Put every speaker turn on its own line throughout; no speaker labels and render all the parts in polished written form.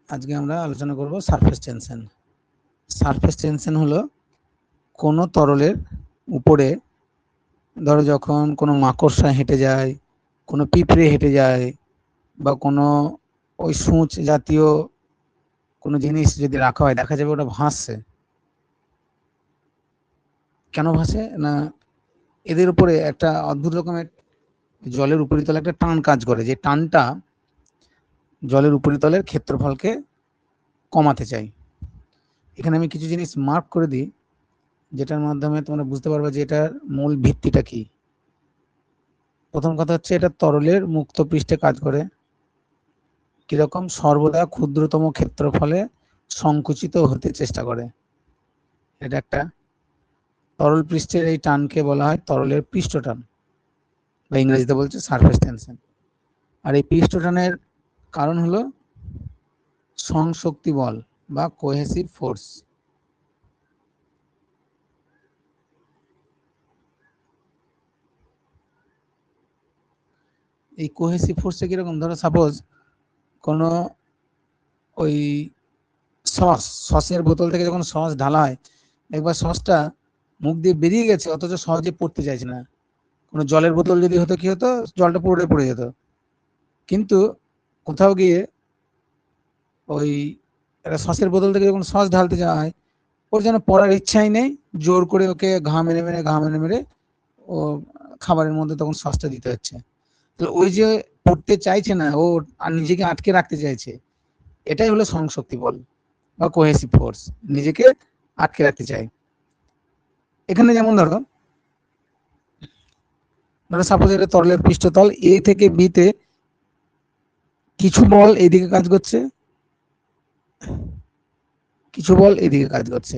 আজকে আমরা আলোচনা করব সারফেস টেনশন। সারফেস টেনশন হলো কোনো তরলের উপরে, ধরো যখন কোনো মাকড়সা হেঁটে যায়, কোনো পিঁপড়ে হেঁটে যায়, বা কোনো ওই সূঁচ জাতীয় কোনো জিনিস যদি রাখা হয়, দেখা যাবে ওটা ভাসছে। কেন ভাসে না, এদের উপরে একটা অদ্ভুত রকমের জলের উপরিতলে একটা টান কাজ করে, যে টানটা জলের উপরিতলের ক্ষেত্রফলকে কমাতে চাই। এখানে আমি কিছু জিনিস মার্ক করে দিই, যেটার মাধ্যমে তোমরা বুঝতে পারবে যে এটার মূল ভিত্তিটা কি। প্রথম কথা হচ্ছে, এটা তরলের মুক্ত পৃষ্ঠে কাজ করে কিরকম, সর্বদা ক্ষুদ্রতম ক্ষেত্রফলে সংকুচিত হতে চেষ্টা করে। এটা একটা তরল পৃষ্ঠের এই টানকে বলা হয় তরলের পৃষ্ঠটান, বা ইংরেজিতে বলছে সারফেস টেনশন। আর এই পৃষ্ঠটানের কারণ হলো সংশক্তি বল বা কোহেসিভ ফোর্স। এই কোহেসিভ ফোর্সে কিরকম, ধরো সাপোজ কোনো ওই সসের বোতল থেকে যখন সস ঢালা হয়, একবার সসটা মুখ দিয়ে বেরিয়ে গেছে, অথচ সহজে পড়তে চাইছে না। কোনো জলের বোতল যদি হতো, কি হতো, জলটা পুরোটাই পড়ে যেত। কিন্তু কোথাও গিয়ে ওই একটা সসের বোতল থেকে যখন সস ঢালতে যাওয়া হয়, ওর যেন পড়ার ইচ্ছাই নেই, জোর করে ওকে ঘা মেরে মেরে ও খাবারের মধ্যে তখন সসটা দিতে হচ্ছে। তো ওই যে পড়তে চাইছে না ও, আর নিজেকে আটকে রাখতে চাইছে, এটাই হলো সংশক্তি বল বা কোহেসিভ ফোর্স, নিজেকে আটকে রাখতে চাই। এখানে যেমন ধরো সাপোজ এটা তরলের পৃষ্ঠতল, এ থেকে বি তে কিছু বল এইদিকে কাজ করছে, কিছু বল এইদিকে কাজ করছে।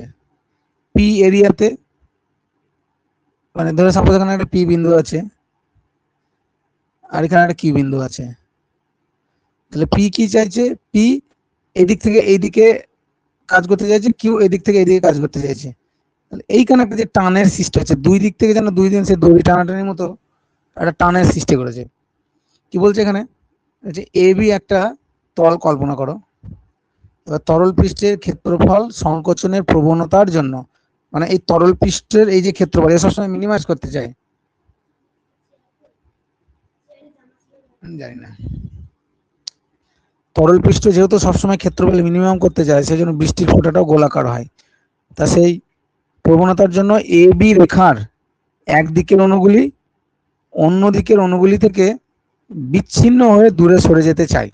পি এরিয়াতে, মানে ধরো সাপোজ এখানে একটা পি বিন্দু আছে আর এখানে একটা কিউ বিন্দু আছে, তাহলে পি কি চাইছে, পি এদিক থেকে এইদিকে কাজ করতে চাইছে, কিউ এদিক থেকে এইদিকে কাজ করতে চাইছে। তাহলে এইখানে একটা যে টানের সৃষ্টি হচ্ছে, দুই দিক থেকে যেন দুই দিন সে দড়ি টানাটানির মতো একটা টানের সৃষ্টি করেছে। কি বলছে এখানে, যে এ বি একটা তল কল্পনা করো। এবার তরল পৃষ্ঠের ক্ষেত্রফল সংকোচনের প্রবণতার জন্য, মানে এই তরল পৃষ্ঠের এই যে ক্ষেত্রফল, এ সবসময় মিনিমাইজ করতে চায়, জানি না, তরল পৃষ্ঠ যেহেতু সবসময় ক্ষেত্রফল মিনিমাম করতে চায়, সেই জন্য বৃষ্টির ফোঁটাটাও গোলাকার হয়। তা সেই প্রবণতার জন্য এ বি রেখার একদিকের অণুগুলি অন্য দিকের অণুগুলি থেকে বিচ্ছিন্ন হয়ে দূরে সরে যেতে চায়।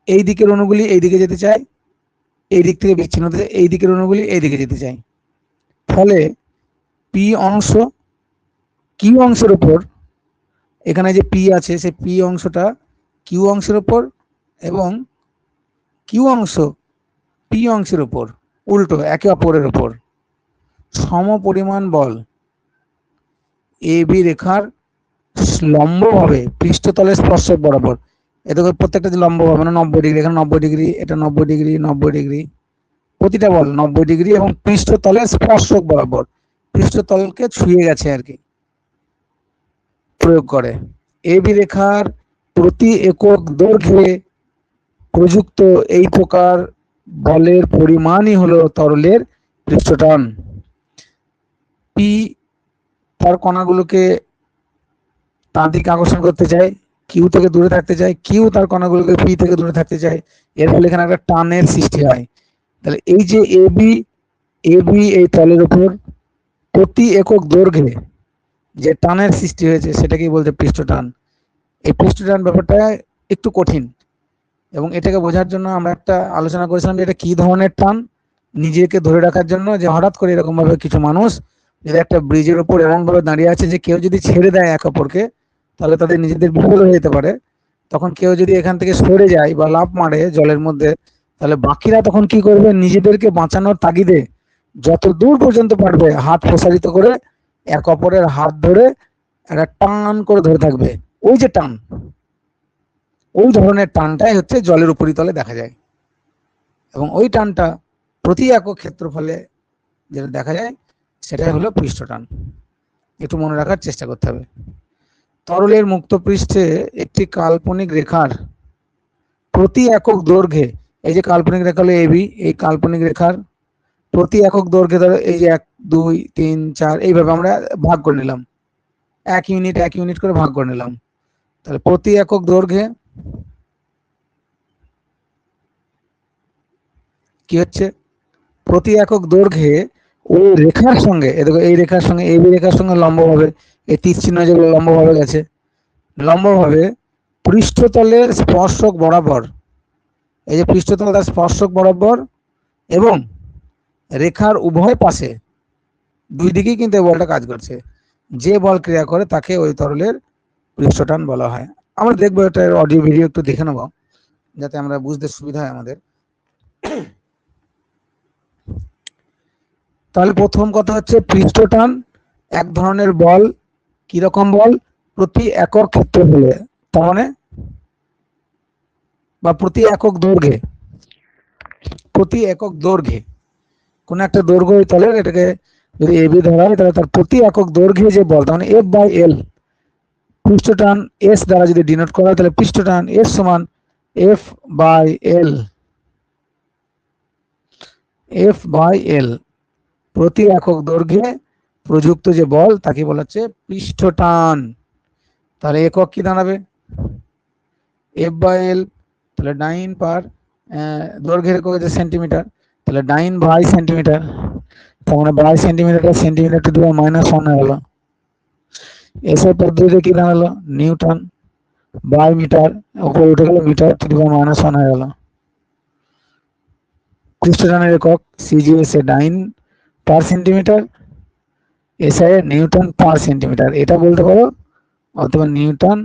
এই দিকের অণুগুলি এই দিকে যেতে চায়, এই দিক থেকে বিচ্ছিন্ন হতে, এই দিকের অণুগুলি এই দিকে যেতে চায়। ফলে পি অংশ কিউ অংশের উপর, এখানে যে পি আছে সেই পি অংশটা কিউ অংশের উপর, এবং কিউ অংশ পি অংশের উপর, উল্টো একে অপরের উপর সম পরিমাণ বল এ বি রেখার লম্বভাবে পৃষ্ঠতলের স্পর্শক বরাবর। এদিকে প্রত্যেকটা যে লম্বভাবে, মানে 90 ডিগ্রি, এখানে 90 ডিগ্রি, এটা 90 ডিগ্রি, 90 ডিগ্রি, প্রতিটা বল 90 ডিগ্রি এবং পৃষ্ঠতলের স্পর্শক বরাবর, পৃষ্ঠতলকে ছুঁয়ে গেছে আর কি, প্রয়োগ করে। এ বি রেখার প্রতি একক দৈর্ঘ্যে প্রযুক্ত এই প্রকার বলের পরিমাণই হলো তরলের পৃষ্ঠটান। পি তার কণাগুলোকে তার দিকে আকর্ষণ করতে চায়, কিউ থেকে দূরে থাকতে চায়, কিউ তার কণাগুলোকে পি থেকে দূরে থাকতে চায়। এর ফলে এখানে একটা টানের সৃষ্টি হয়। তাহলে এই যে এ বি এই তলের উপর প্রতি একক দৈর্ঘ্যে যে টানের সৃষ্টি হয়েছে, সেটাকেই বলতে পৃষ্ঠটান। এই পৃষ্ঠটান ব্যাপারটা একটু কঠিন, এবং এটাকে বোঝার জন্য আমরা একটা আলোচনা করেছিলাম যে এটা কি ধরনের টান। নিজেকে ধরে রাখার জন্য, যে হঠাৎ করে এরকম ভাবে কিছু মানুষ যদি একটা ব্রিজের উপর এমন ভাবে দাঁড়িয়ে আছে যে কেউ যদি ছেড়ে দেয় এক অপরকে, তাহলে তাদের নিজেদের বিপদ হয়ে যেতে পারে। তখন কেউ যদি এখান থেকে সরে যায় বা লাফ মারে জলের মধ্যে, তাহলে বাকিরা তখন কি করবে, নিজেদেরকে বাঁচানোর তাগিদে যত দূর পর্যন্ত পারবে হাত প্রসারিত করে এক অপরের হাত ধরে একটা টান করে ধরে থাকবে। ওই যে টান, ওই ধরনের টানটাই হচ্ছে জলের উপরিতলে দেখা যায়, এবং ওই টানটা প্রতি একক ক্ষেত্রফলে যেটা দেখা যায় সেটাই হলো পৃষ্ঠটান। একটু মনে রাখার চেষ্টা করতে হবে। তরলের মুক্ত পৃষ্ঠে একটি কাল্পনিক রেখার প্রতি একক দৈর্ঘ্যে, এই যে কাল্পনিক রেখা হলো এবি, এই কাল্পনিক রেখার প্রতি একক দৈর্ঘ্যে ধরো এই যে 1 2 3 4 এইভাবে আমরা ভাগ করে নিলাম, 1 ইউনিট করে ভাগ করে নিলাম। তাহলে প্রতি একক দৈর্ঘ্যে কি হচ্ছে, প্রতি একক দৈর্ঘ্যে ওই রেখার সঙ্গে, দেখো এই রেখার সঙ্গে এবি রেখার সঙ্গে লম্বভাবে, এই তীর চিহ্ন যেগুলো লম্বভাবে গেছে, লম্বভাবে পৃষ্ঠতলের স্পর্শক বরাবর, এই যে পৃষ্ঠতল তার স্পর্শক বরাবর এবং রেখার উভয় পাশে, দুই দিকেই কিন্তু এই বলটা কাজ করছে, যে বল ক্রিয়া করে তাকে ওই তরলের পৃষ্ঠটান বলা হয়। আমরা দেখবো এটা অডিও ভিডিও একটু দেখে নেব যাতে আমরা বুঝতে সুবিধা হয় আমাদের। তাহলে প্রথম কথা হচ্ছে পৃষ্ঠটান এক ধরনের বল, কিরকম বল, প্রতি একক ক্ষেত্রফলে, তার মানে বা প্রতি একক দৈর্ঘ্যে, প্রতি একক দৈর্ঘ্যে কোন একটা দৈর্ঘ্য তাহলে এটাকে যদি এবি ধরা হয় তাহলে তার প্রতি একক দৈর্ঘ্যে যে বল, তার মানে এফ বাই এল, পৃষ্ঠটান এস দ্বারা যদি ডিনোট করা হয় তাহলে পৃষ্ঠটান এস সমান F by L, F by L, প্রতি একক দৈর্ঘ্যে প্রযুক্ত যে বল তাকে বলা হচ্ছে পৃষ্ঠটান। তাহলে একক কি দাঁড়াবে, এফ বাই এল, তাহলে ডাইন পার দৈর্ঘ্যের একক হচ্ছে সেন্টিমিটার, তাহলে ডাইন বাই সেন্টিমিটার, তার মানে by centimetre centimetre to the power -1 হয়ে গেল। এসব পদ্ধতিতে কি দাঁড়ালো, নিউটন বাই মিটার, উপরে উঠে গেল মিটার টু দি পাওয়ার -1 হয়ে গেল। পৃষ্ঠটানের একক সিজিএস এ dyne per centimetre, SI newton per centimetre, এটা বলতে পারো, অথবা নিউটন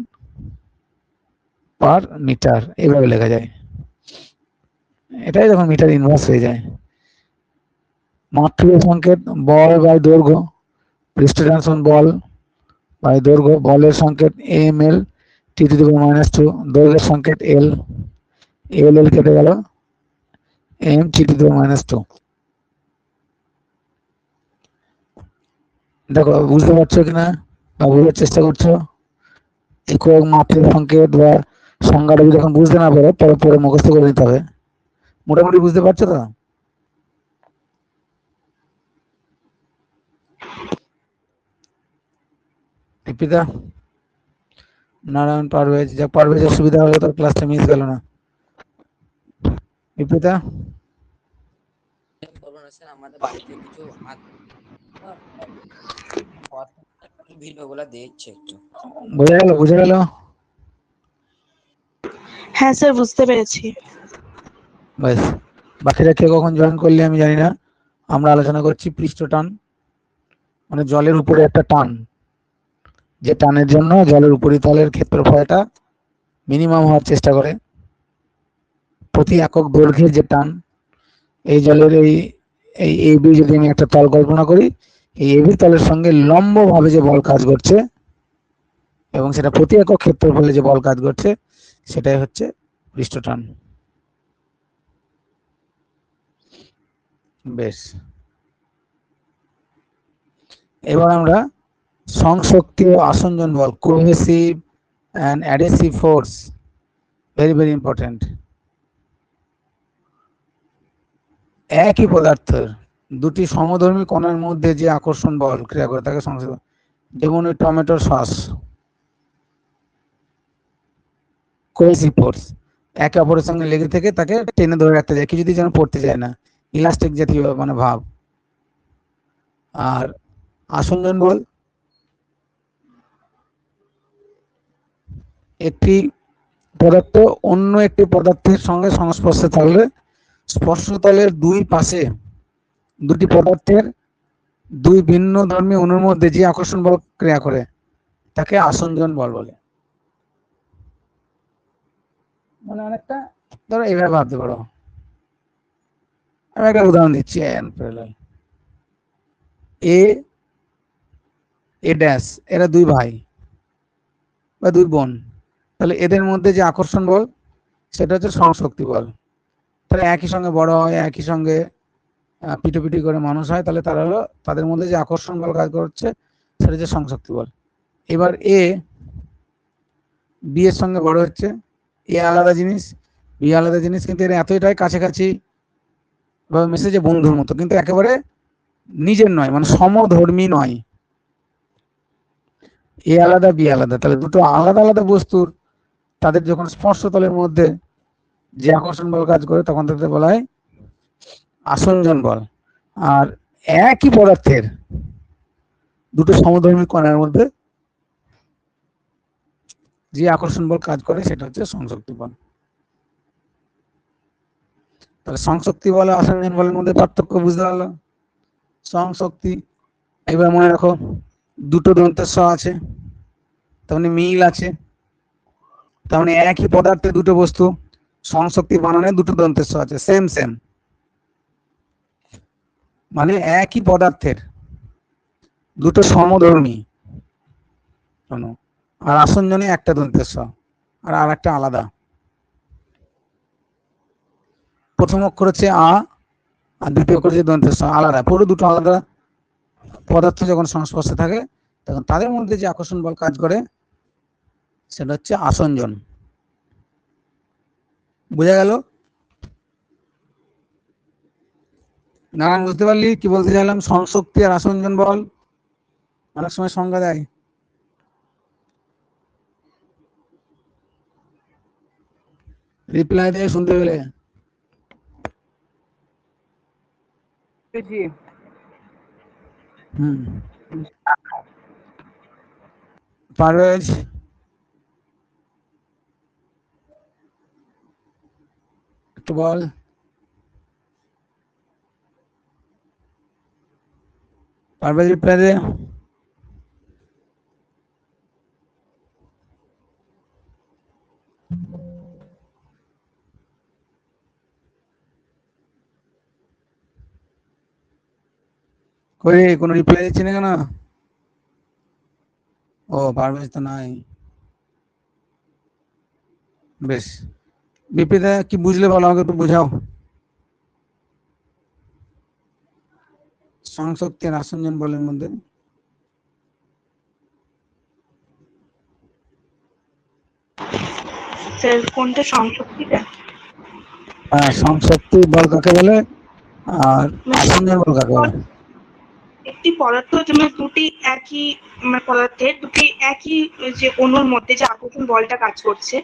পার মিটার এভাবে লেখা যায়, এটাই যখন মিটার ইনভার্স হয়ে যায়। মাত্রিক সংকেত বল বাই দৈর্ঘ্য, পৃষ্ঠটান সমান বল বাই দৈর্ঘ্য, বলের সংকেত M L T two the পাওয়ার -2, দৈর্ঘ্যের সংকেত এল, এল এল কেটে গেল, এম টি টু দি পাওয়ার -2। দেখো বুঝতে পারছো কিনা বা বোঝার চেষ্টা করছো, একক মাত্রিক সংকেত বা সংজ্ঞাটা যদি এখন বুঝতে না পারো তবে পরে মুখস্থ করে নিতে হবে। মোটামুটি বুঝতে পারছো তো? দীপিকা, নারায়ণ, পারভেজ, যা পারভেজের সুবিধা হলো তার ক্লাসটা মিস গেল না। দীপিকা
আমাদের বাড়িতে কিছু ভিডিওগুলো দেখছে একটু।
বোঝা গেল, বুঝে গেল?
হ্যাঁ স্যার, বুঝতে পেরেছি।
ব্যাস, বাকিরা কে কখন জয়েন করলে আমি জানি না। আমরা আলোচনা করছি পৃষ্ঠটান, মানে জলের উপরে একটা টান, যে টানের জন্য জলের উপরিতলের ক্ষেত্রফলটা মিনিমাম হওয়ার চেষ্টা করে, প্রতি একক দৈর্ঘ্যের যে টান। এই জলের এই এবি যদি আমি একটা তল কল্পনা করি, এই এবি তলের সঙ্গে লম্বভাবে যে বল কাজ করছে এবং সেটা প্রতি একক ক্ষেত্রফলে যে বল কাজ করছে সেটাই হচ্ছে পৃষ্ঠটান। বেশ, এবার আমরা সংশক্তি ও আসঞ্জন বল, cohesive and adhesive force, very very important. একই পদার্থের দুটি সমধর্মী কণার মধ্যে যে আকর্ষণ বল ক্রিয়া করে তাকে সংশক্তি, যেমন ওই টমেটোর সস, কোহেসিভ ফোর্স, একে অপরের সঙ্গে লেগে থেকে তাকে টেনে ধরে রাখতে যায়, কিছুতেই যেন পড়তে যায় না, ইলাস্টিক জাতীয় মানে ভাব। আর আসঞ্জন বল একটি পদার্থ অন্য একটি পদার্থের সঙ্গে সংস্পর্শে থাকলে স্পর্শতলের দুই পাশে দুটি পদার্থের দুই ভিন্ন ধর্মী অণুর মধ্যে যে আকর্ষণ বল ক্রিয়া করে তাকে আসঞ্জন বল বলে। মানে অনেকটা ধরো এইভাবে ভাবতে পারো, আমি একটা উদাহরণ দিচ্ছি, এ এ ড্যাশ, এরা দুই ভাই বা দুই বোন, তাহলে এদের মধ্যে যে আকর্ষণ বল সেটা হচ্ছে সংশক্তি বল। তাহলে একই সঙ্গে বড় হয়, একই সঙ্গে পিটোপিটি করে মানুষ হয়, তাহলে তারা হলো, তাদের মধ্যে যে আকর্ষণ বল কাজ করছে সেটা হচ্ছে সংশক্তি বল। এবার এ বি এর সঙ্গে বড় হচ্ছে, এ আলাদা জিনিস, বি আলাদা জিনিস, কিন্তু এর এতটাই কাছাকাছি বা মেসেজে বন্ধুর মতো, কিন্তু একেবারে নিজের নয়, মানে সমধর্মী নয়। এ আলাদা বি আলাদা, তাহলে দুটো আলাদা আলাদা বস্তুর তাদের যখন স্পর্শতলের মধ্যে যে আকর্ষণ বল কাজ করে তখন তাদের বলা হয় আসঞ্জন বল। আর একই পদার্থের দুটো সমধর্মী কণার মধ্যে যে আকর্ষণ বল কাজ করে সেটা হচ্ছে সংশক্তি বল। তাহলে সংশক্তি বল আর আসঞ্জন বলের মধ্যে পার্থক্য বুঝতে পারলো। সংশক্তি, এবার মনে রাখো দুটো দন্তের স আছে, তার মানে মিল আছে, তার মানে একই পদার্থে দুটো বস্তু সংশক্তি বানানে দুটো দন্তের স আছে, সেম সেম, মানে একই পদার্থের দুটো সমধর্মী। আর আসঞ্জনে একটা দন্তের স আর আর একটা আলাদা। প্রথম অক্ষর হচ্ছে আ আর দ্বিতীয় অক্ষর হচ্ছে দন্তের স, আলাদা, পুরো দুটো আলাদা পদার্থ যখন সংস্পর্শে থাকে তখন তাদের মধ্যে যে আকর্ষণ বল কাজ করে সেটা হচ্ছে আসঞ্জন। বোঝা গেল? নারায়ণ বুঝতে পারলি কি বলতে চাইলাম? সংশক্তি আর আসঞ্জন বল অনেক সময় সংজ্ঞা দেয়। রিপ্লাই দিয়ে শুনতে পেলে? হুম, পারভেজ একটু বল। পারভেজ রিপ্লাই দে। কই কোনো রিপ্লাই দিচ্ছি না কেন? ও পারভেজ তো নাই। বেশ, বিপিদা কি বুঝলে বলো, আমাকে একটু বোঝাও। সংশক্তি আর আসঞ্জন বলের মধ্যে
স্যার কোনটা সংশক্তিটা?
সংশক্তি বল কাকে বলে আর আসঞ্জন বল কাকে বলে?
একটি পদার্থ যেমন দুটি একই পদার্থের দুটি একই যে অণুর মধ্যে যে আকর্ষণ বলটা কাজ করছে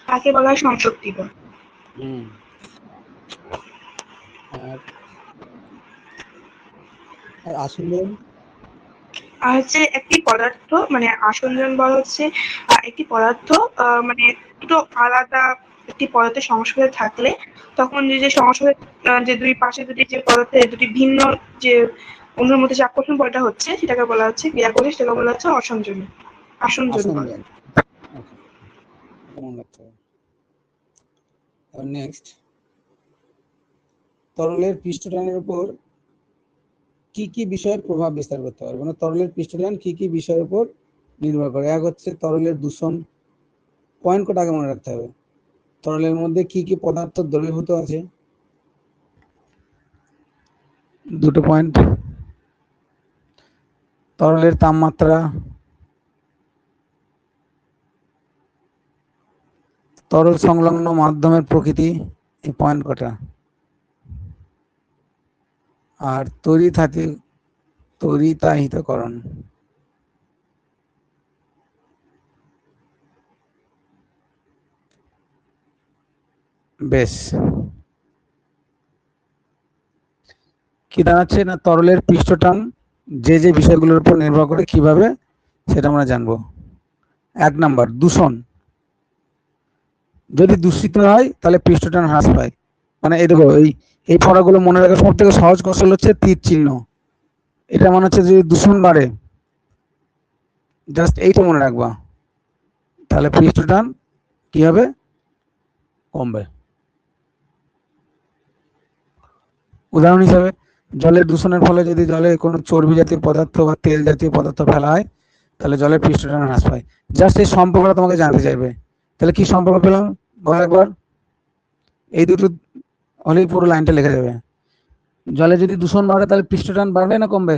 তাকে বলা হয় সংশক্তি বল।
হুম, আর আসঞ্জন?
আর হচ্ছে একটি পদার্থ মানে আসঞ্জন বল হচ্ছে একটি পদার্থ মানে দুটো আলাদা একটি পদার্থের সংস্পর্শে থাকলে তখন যে সংস্পর্শে যে দুই পাশে দুটি যে পদার্থের দুটি ভিন্ন যে অণুর মধ্যে যে আকর্ষণ বলটা হচ্ছে সেটাকে বলা হচ্ছে ক্রিয়া করে, সেটাকে বলা হচ্ছে আসঞ্জন বল।
আসঞ্জন, ওকে, মনে রাখতে হবে। নেক্সট, তরলের পৃষ্ঠটানের উপর কি কি বিষয়ের প্রভাব বিস্তার করতে পারে, মানে তরলের পৃষ্ঠটান কি কি বিষয়ের উপর নির্ভর করে? এক হচ্ছে তরলের দূষণ, পয়েন্ট কোড আগে মনে রাখতে হবে। তরলের মধ্যে কি কি পদার্থ দ্রবীভূত আছে, দুটো পয়েন্ট। তরলের তাপমাত্রা, তরল সংলগ্ন মাধ্যমের প্রকৃতি, এই পয়েন্ট কটা। আর তড়িতাহিতকরণ। বেশ, কি দাঁড়াচ্ছে না, তরলের পৃষ্ঠটান যে যে বিষয়গুলোর উপর নির্ভর করে কিভাবে সেটা আমরা জানবো। এক নাম্বার, দূষণ। যদি দূষিত হয় তাহলে পৃষ্ঠটান হ্রাস পায়। মানে এই দেখো, এই পড়াগুলো মনে রাখার সব থেকে সহজ কৌশল হচ্ছে তীর চিহ্ন। এটা মনে হচ্ছে যদি দূষণ বাড়ে, জাস্ট এইটা মনে রাখবা, তাহলে পৃষ্ঠটান কি হবে, কমবে। উদাহরণ হিসাবে, জলের দূষণের ফলে যদি জলে কোনো চর্বি জাতীয় পদার্থ বা তেল জাতীয় পদার্থ ফেলা হয় তাহলে জলের পৃষ্ঠটান হ্রাস পায়। জাস্ট এই সম্পর্কটা তোমাকে জানতে চাইবে। তাহলে কি সম্পর্ক পেলাম বল একবার? এই দুটো হলেই পুরো লাইনটা লিখে যাবে। জলে যদি দূষণ বাড়ে তাহলে পৃষ্ঠটান বাড়বে না কমবে?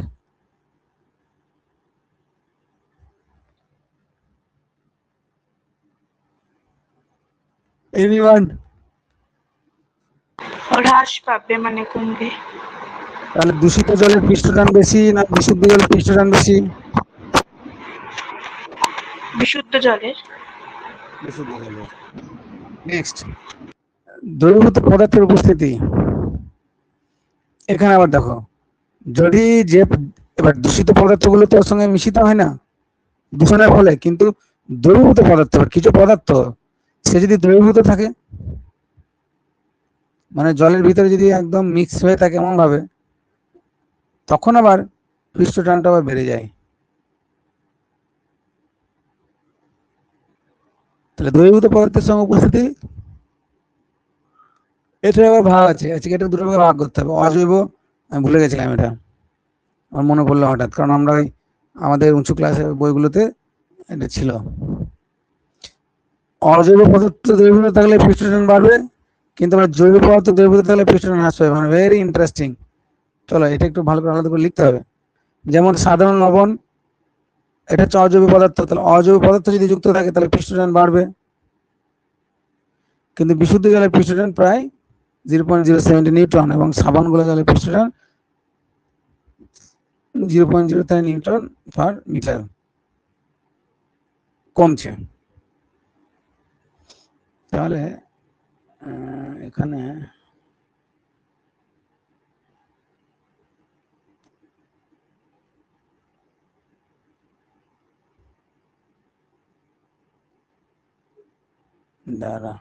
এনিওয়ান?
হ্রাস পাবে, মানে কমবে।
তাহলে দূষিত জলের পৃষ্ঠটান বেশি না বিশুদ্ধ জলের পৃষ্ঠটান বেশি?
বিশুদ্ধ জলের।
বিশুদ্ধ জলের। নেক্সট, দ্রবীভূত পদার্থের উপস্থিতি। এখানে আবার দেখো, যদি যে এবার দূষিত পদার্থগুলো তো ওর সঙ্গে মিশিত হয় না দূষণের ফলে, কিন্তু দ্রবীভূত পদার্থ, কিছু পদার্থ সে যদি দ্রবীভূত থাকে, মানে জলের ভিতরে যদি একদম মিক্স হয়ে থাকে এমন ভাবে, তখন আবার পৃষ্ঠটানটা আবার বেড়ে যায়। তাহলে দ্রবীভূত পদার্থের সঙ্গে উপস্থিতি, এটা আবার ভাগ আছে, আজকে এটা দুটো ভাগে ভাগ করতে হবে। অজৈব, আমি ভুলে গেছিলাম এটা, আমার মনে পড়লো হঠাৎ, কারণ আমরা আমাদের উঁচু ক্লাসের বইগুলোতে এটা ছিল। অজৈব পদার্থ দ্রবীভূত থাকলে পৃষ্ঠটান বাড়বে, কিন্তু আবার জৈব পদার্থ দ্রবীভূত থাকলে পৃষ্ঠটান হ্রাস পাবে। মানে ভেরি ইন্টারেস্টিং। চলো এটা একটু ভালো করে আলাদা করে লিখতে হবে। যেমন সাধারণ লবণ, এটা হচ্ছে অজৈব পদার্থ, তাহলে অজৈব পদার্থ যদি যুক্ত থাকে তাহলে পৃষ্ঠটান বাড়বে, কিন্তু বিশুদ্ধ জলের পৃষ্ঠটান প্রায় 0.070 নিউটন, এবং সাবানগুলো জলের পৃষ্ঠটান 0.03 নিউটন পার মিটার কমছে। তাহলে এখানে দ্বারা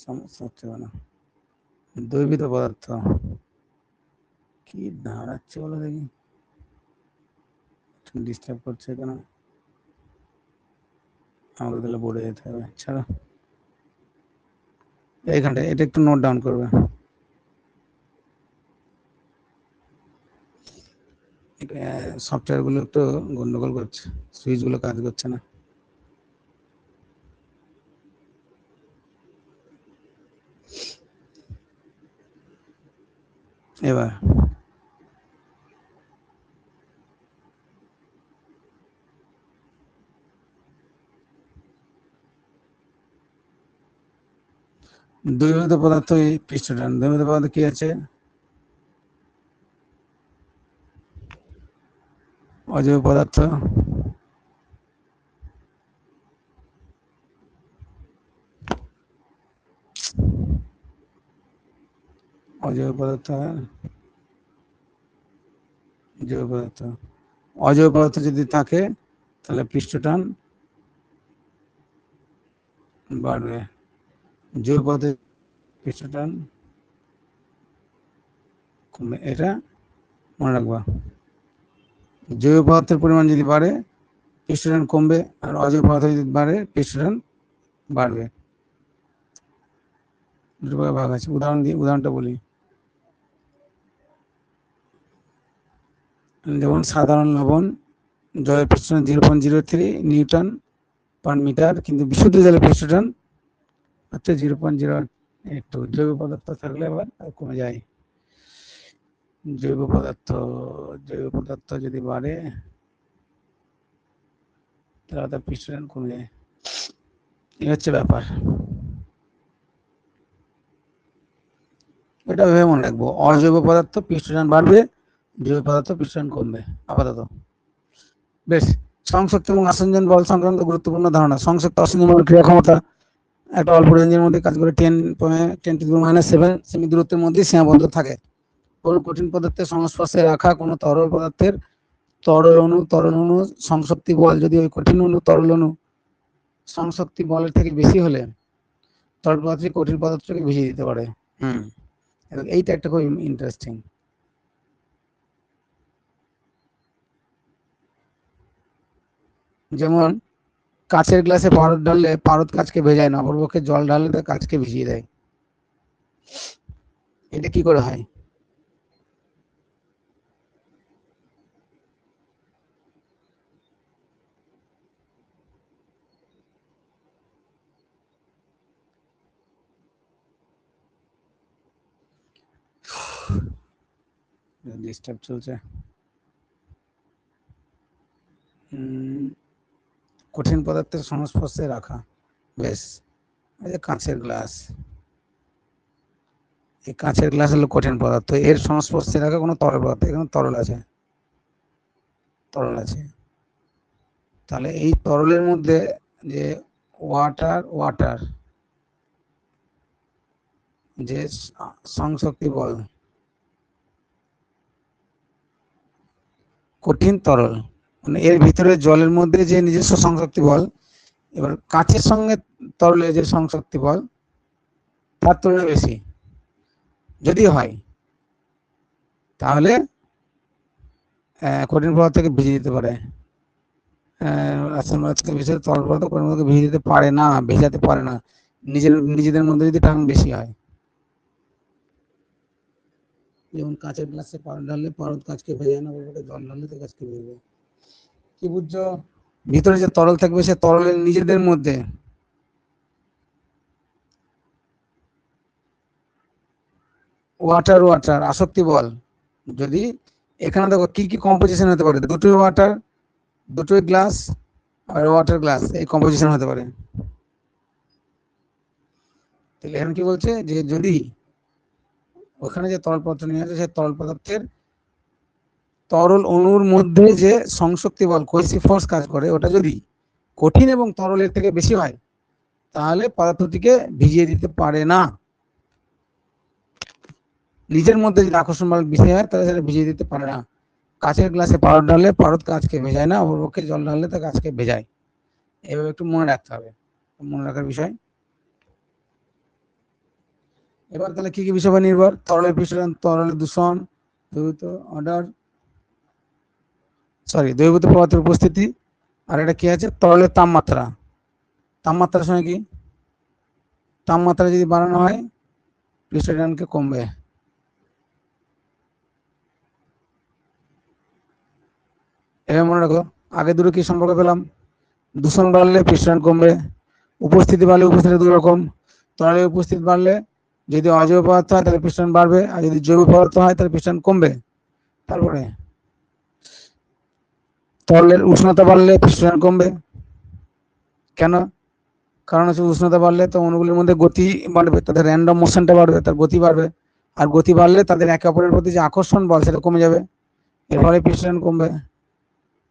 সমস্যা হচ্ছে না। দ্রবীভূত পদার্থ কি দাঁড়াচ্ছে বলো দেখি, ডিস্টার্ব করছে কেন? আমাকে তাহলে বোর্ডে যেতে হবে, ছাড়ো এইখানটা, এটা একটু নোট ডাউন করবে। সফটওয়্যার গুলো একটু গন্ডগোল করছে, সুইচ গুলো কাজ করছে না। এবার দ্রবীভূত পদার্থ, এই পৃষ্ঠটান দ্রবীভূত পদার্থ কি আছে? অজৈব পদার্থ, অজৈব পদার্থ, জৈব পদার্থ। অজৈব পদার্থ যদি থাকে তাহলে পৃষ্ঠটান বাড়বে, জৈব পদার্থ পৃষ্ঠটান কমবে। এটা মনে রাখবা, জৈব পদার্থের পরিমাণ যদি বাড়ে পৃষ্ঠটান কমবে, আর অজৈব পদার্থ যদি বাড়ে পৃষ্ঠটান বাড়বে। দুটো ভাগে ভাগ আছে। উদাহরণ দিয়ে উদাহরণটা বলি, যেমন সাধারণ লবণ জলের পৃষ্ঠটান 0.03 নিউটন পার মিটার, কিন্তু বিশুদ্ধ জলের পৃষ্ঠটান হচ্ছে 0.082। জৈব পদার্থ থাকলে আবার কমে যায়। জৈব পদার্থ, জৈব পদার্থ যদি বাড়ে তাহলে তার পৃষ্ঠটান কমে যায়। এই হচ্ছে ব্যাপার, এটা ভেবে মনে রাখবো। অজৈব পদার্থ পৃষ্ঠটান বাড়বে, জৈব পদার্থ পৃষ্ঠটান কমবে আপাতত। বেশ, সংসক্তি এবং আসঞ্জন বল সংক্রান্ত গুরুত্বপূর্ণ ধারণা। সংসক্ত আসঞ্জন বল ক্রিয়া ক্ষমতা একটা অল্প রেঞ্জের মধ্যে কাজ করে 10⁻⁷ সেমি দূরত্বের মধ্যে সীমাবদ্ধ থাকে। কোনো কঠিন পদার্থের সংস্পর্শে রাখা কোনো তরল পদার্থের তরল অণু সংসক্তি বল যদি ওই কঠিন অণু তরল অণু সংসক্তি বলের থেকে বেশি হলে তরল পদার্থ কঠিন পদার্থকে ভিজিয়ে দিতে পারে। এইটা একটা খুব ইন্টারেস্টিং। যেমন কাচের গ্লাসে পারদ ঢাললে পারদ কাচকে ভেজায় না, অপরপক্ষে জল ঢাললে তা কাচকে ভিজিয়ে দেয়। এটা কি করে হয়? ডিস্টার্ব চলছে। কঠিন পদার্থের সংস্পর্শে রাখা, বেশ। এই যে কাঁচের গ্লাস, এই কাঁচের গ্লাস হলো কঠিন পদার্থ, এর সংস্পর্শে রাখা কোনো তরল পদার্থ, এখানে তরল আছে, তরল আছে। তাহলে এই তরলের মধ্যে যে ওয়াটার যে সংশক্তি বল, কঠিন তরল মানে এর ভিতরে জলের মধ্যে যে নিজস্ব সংশক্তি বল, এবার কাঁচের সঙ্গে তরলের যে সংশক্তি বল তার তুলনায় বেশি যদি হয়, তাহলে কঠিন পদার্থকে ভিজিয়ে দিতে পারে। তরল পদার্থ কঠিন পদার্থকে ভিজিয়ে দিতে পারে না, ভেজাতে পারে না, নিজেদের মধ্যে যদি টান বেশি হয়। যেমন কাঁচের গ্লাসে পারদ ঢাললে পারদ কাঁচকে ভেজায় না, জল ঢাললে তো কাঁচকে ভেজাবে। কি বুঝছো? ভিতরে যে তরল থাকবে সে তরলের নিজেদের মধ্যে ওয়াটার আসক্তি বল। যদি এখানে দেখো কি কি কম্পোজিশন হতে পারে, দুটোই ওয়াটার, দুটোই গ্লাস আর ওয়াটার গ্লাস, এই কম্পোজিশন হতে পারে। তাহলে এখন কি বলছে যে যদি ওখানে যে তরল পদার্থ নিয়ে আছে সেই তরল পদার্থের তরল অণুর মধ্যে যে সংশক্তি বল কোহেসিভ ফোর্স কাজ করে, ওটা যদি কঠিন এবং তরলের থেকে বেশি হয় তাহলে পদার্থটিকে ভিজিয়ে দিতে পারে না। নিজের মধ্যে যদি আকর্ষণ বল বেশি হয় তাহলে সেটা ভিজিয়ে দিতে পারে না। কাঁচের গ্লাসে পারদ ঢাললে পারদ কাঁচকে ভেজায় না, অপরপক্ষে জল ঢাললে তা কাঁচকে ভেজায়। এভাবে একটু মনে রাখতে হবে, মনে রাখার বিষয়। এবার তাহলে কি কি বিষয় নির্ভর, তরলের পৃষ্ঠটান, তরলের দূষণ, দ্রবীভূত পদার্থের উপস্থিতি, আর এটা কি আছে তরলের তাপমাত্রা। তাপমাত্রার সঙ্গে কি, তাপমাত্রা যদি বাড়ানো হয় পৃষ্ঠটানকে কমবে। এবার মনে রাখো আগে দুটো কি সম্পর্ক পেলাম, দূষণ বাড়লে পৃষ্ঠটান কমবে, উপস্থিতি বাড়লে উপস্থিতি দু রকম, তরলের উপস্থিতি বাড়লে যদি অজৈব পদার্থ হয় তাহলে পৃষ্ঠটান বাড়বে, আর যদি জৈব পদার্থ হয় তাহলে পৃষ্ঠটান কমবে। তারপরে তরলের উষ্ণতা বাড়লে পৃষ্ঠটান কমবে। কেন? কারণ হচ্ছে উষ্ণতা বাড়লে তো অণুগুলির মধ্যে গতি বাড়বে, তাদের র্যান্ডম মোশনটা বাড়বে, তার গতি বাড়বে, আর গতি বাড়লে তাদের একে অপরের প্রতি যে আকর্ষণ বল সেটা কমে যাবে, এর ফলে পৃষ্ঠটান কমবে।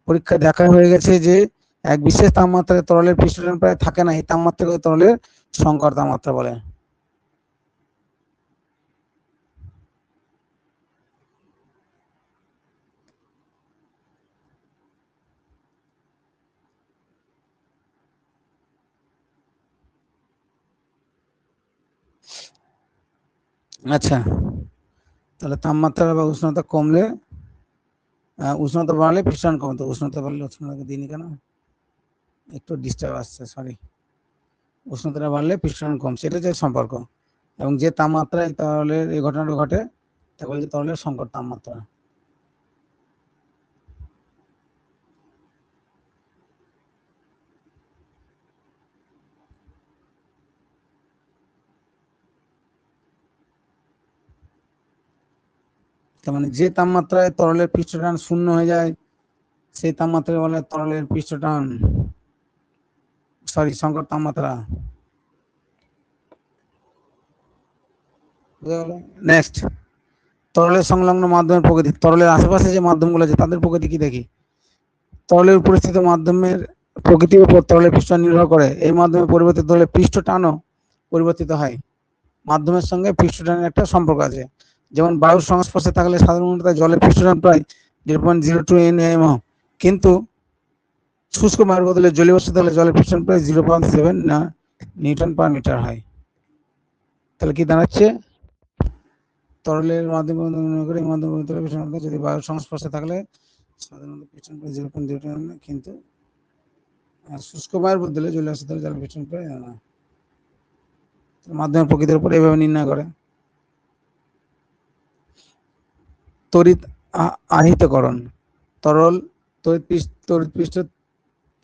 পরীক্ষায় দেখা হয়ে গেছে যে এক বিশেষ তাপমাত্রায় তরলের পৃষ্ঠটান প্রায় থাকে না, এই তাপমাত্রাকে তরলের সংকর তাপমাত্রা বলে। আচ্ছা, তাহলে তাপমাত্রা বা উষ্ণতা কমলে, উষ্ণতা বাড়লে পৃষ্ঠটান কমে, তো উষ্ণতা বাড়লে উষ্ণতাকে দিইনি কেন, একটু ডিস্টার্ব আসছে, সরি। উষ্ণতা বাড়লে পৃষ্ঠটান কমছে, এটা যে সম্পর্ক, এবং যে তাপমাত্রায় তরলের এই ঘটনাটা ঘটে তা বলছে তরলের সংকট তাপমাত্রা। তার মানে যে তাপমাত্রায় তরলের পৃষ্ঠটান শূন্য হয়ে যায় সেই তাপমাত্রায় বলে তরলের পৃষ্ঠটান, সরি, সংকট তাপমাত্রা। নেক্সট, তরলের সংলগ্ন মাধ্যমের প্রকৃতি, তরলের আশেপাশে যে মাধ্যমগুলো আছে তাদের প্রকৃতি কি দেখি। তরলের উপস্থিত মাধ্যমের প্রকৃতির উপর তরলের পৃষ্ঠটান নির্ভর করে, এই মাধ্যমে পরিবর্তিত হলে পৃষ্ঠটানও পরিবর্তিত হয়। মাধ্যমের সঙ্গে পৃষ্ঠটানের একটা সম্পর্ক আছে, যেমন বায়ুর সংস্পর্শে থাকলে সাধারণত জলের পৃষ্ঠটান প্রায় 0.02 nm, কিন্তু শুষ্ক বায়ুর বদলে জলীয় বাষ্পে থাকলে জলের পৃষ্ঠটান প্রায় 0.7 নিউটন পার মিটার হয়। তাহলে কি দাঁড়াচ্ছে, তরলের মাধ্যমে যদি বায়ুর সংস্পর্শে থাকলে সাধারণত পৃষ্ঠটান প্রায় 0.02, কিন্তু শুষ্ক বায়ুর বদলে জলীয় বাষ্পে থাকলে জলের পৃষ্ঠটান প্রায় মাধ্যমের প্রকৃতির উপর এভাবে নির্ণয় করে। তড়িৎ আহিতকরণ, তরল তড়িৎ পৃষ্ঠ